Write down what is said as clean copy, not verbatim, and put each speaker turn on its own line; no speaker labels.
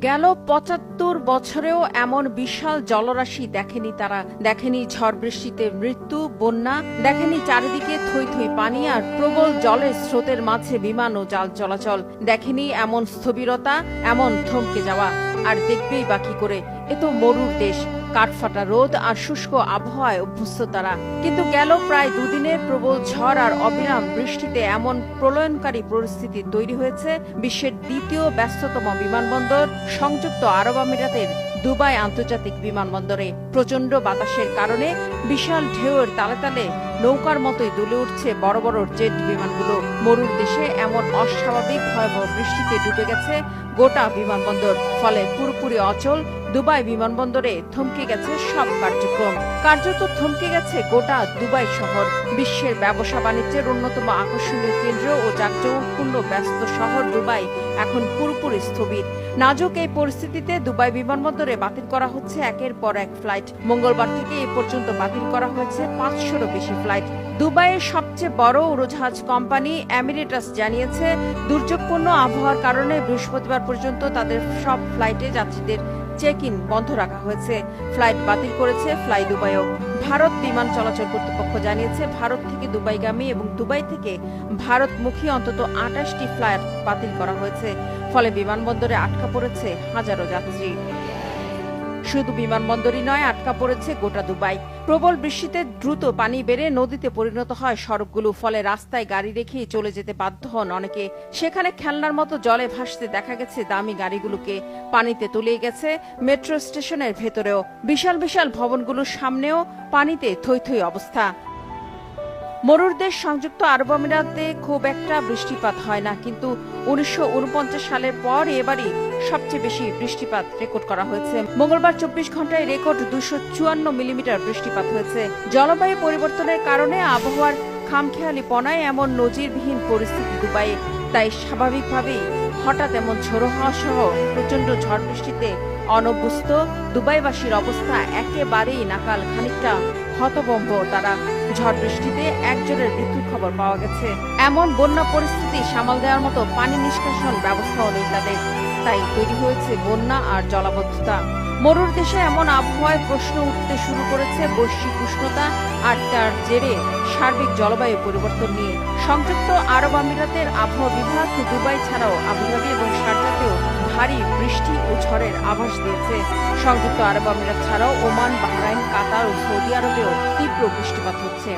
গেল ৭৫ বছরেও এমন বিশাল জলরাশি দেখেনি ঝড় বৃষ্টিতে মৃত্যু, বন্যা, দেখেনি চারিদিকে থই থই পানি আর প্রবল জলের স্রোতের মাঝে বিমান ও জাল চলাচল, দেখেনি এমন স্থবিরতা, এমন থমকে যাওয়া। আর দেখবেই বা কি করে? এ তো মরুর দেশ, কাঠফাটা রোদ আর শুষ্ক আবহাওয়ায় অভ্যস্ত তারা। কিন্তু গেল প্রায় দুদিনের প্রবল ঝড় আর অবিরাম বৃষ্টিতে এমন প্রলয়নকারী পরিস্থিতি তৈরি হয়েছে বিশ্বের দ্বিতীয় ব্যস্ততম বিমানবন্দর সংযুক্ত আরব আমিরাতের দুবাই আন্তর্জাতিক বিমানবন্দরে। প্রচণ্ড বাতাসের কারণে বিশাল ঢেউয়ের তালে তালে নৌকার মতোই দুলে উঠছে বড় বড় জেট বিমানগুলো। মরুর দেশে এমন অস্বাভাবিক ভয়াবহ বৃষ্টিতে ডুবে গেছে গোটা বিমানবন্দর। ফলে পুরোপুরি অচল দুবাই বিমানবন্দরে, থমকে গেছে সব কার্যক্রম। কার্যত থমকে গেছে গোটা দুবাই শহর। বিশ্বের ব্যবসা বাণিজ্যের অন্যতম আকর্ষণীয় কেন্দ্র ও জাঁকজমকপূর্ণ ব্যস্ত শহর দুবাই এখন পুরোপুরি স্থবির। নাজুক এই পরিস্থিতিতে দুবাই বিমানবন্দরে বাতিল করা হচ্ছে একের পর এক ফ্লাইট। মঙ্গলবার থেকে এ পর্যন্ত বাতিল করা হয়েছে ৫০০রও বেশি ফ্লাইট। দুবাইয়ের সবচেয়ে বড় উড়োজাহাজ কোম্পানি এমিরেটাস জানিয়েছে, দুর্যোগপূর্ণ আবহাওয়ার কারণে বৃহস্পতিবার পর্যন্ত তাদের সব ফ্লাইটে যাত্রীদের চেক ইন বন্ধ রাখা হয়েছে। ফ্লাইট বাতিল করেছে ফ্লাই দুবাইও। ভারত বিমান চলাচল কর্তৃপক্ষ জানিয়েছে, ভারত থেকে দুবাইগামী এবং দুবাই থেকে ভারতমুখী অন্তত ২৮টি ফ্লাইট বাতিল করা হয়েছে। ফলে বিমানবন্দরে আটকা পড়েছে হাজারো যাত্রী। শুধু বিমানবন্দরই নয়, আটকা পড়েছে গোটা দুবাই। প্রবল বৃষ্টিতে দ্রুত পানি বেড়ে নদীতে পরিণত হয় সড়কগুলো। ফলে রাস্তায় গাড়ি রেখেই চলে যেতে বাধ্য হন অনেকে। সেখানে খেলনার মতো জলে ভাসতে দেখা গেছে দামি গাড়িগুলোকে। পানিতে তলিয়ে গেছে মেট্রো স্টেশনের ভেতরেও। বিশাল বিশাল ভবনগুলোর সামনেও পানিতে থই থই অবস্থা। মরুর দেশ সংযুক্ত আরব আমিরাতে খুব একটা বৃষ্টিপাত হয় না, কিন্তু ১৯৪৯ সালের পর এবারই সবচেয়ে বেশি বৃষ্টিপাত রেকর্ড করা হয়েছে। মঙ্গলবার ২৪ ঘন্টায় রেকর্ড ২৫৪ মিলিমিটার বৃষ্টিপাত হয়েছে। জলবায়ু পরিবর্তনের কারণে আবহাওয়ার খামখেয়ালিপনায় এমন নজিরবিহীন পরিস্থিতি দুবাইয়ে। তাই স্বাভাবিকভাবেই হঠাৎ এমন ঝোড়ো হাওয়া সহ প্রচণ্ড ঝড় বৃষ্টিতে অনভ্যস্ত দুবাইবাসীর অবস্থা একেবারেই নাকাল। খানিকটা হতভম্ব তারা। ঝড় বৃষ্টিতে একজনের মৃত্যুর খবর পাওয়া গেছে। এমন বন্যা পরিস্থিতি সামাল দেওয়ার মতো পানি নিষ্কাশন ব্যবস্থাও নেই তাদের। তাই তৈরি হয়েছে বন্যা আর জলাবদ্ধতা। মরুর দেশে এমন আবহাওয়ায় প্রশ্ন উঠতে শুরু করেছে বৈশ্বিক উষ্ণতা আর তার জেরে সার্বিক জলবায়ু পরিবর্তন নিয়ে। সংযুক্ত আরব আমিরাতের আবহাওয়া বিভাগ দুবাই ছাড়াও আবুধাবি এবং শারজাতেও ভারী বৃষ্টি ও ঝড়ের আভাস দিয়েছে। সংযুক্ত আরব আমিরাত ছাড়াও ওমান, বাহরাইন, কাতার ও সৌদি আরবেও তীব্র বৃষ্টিপাত হচ্ছে।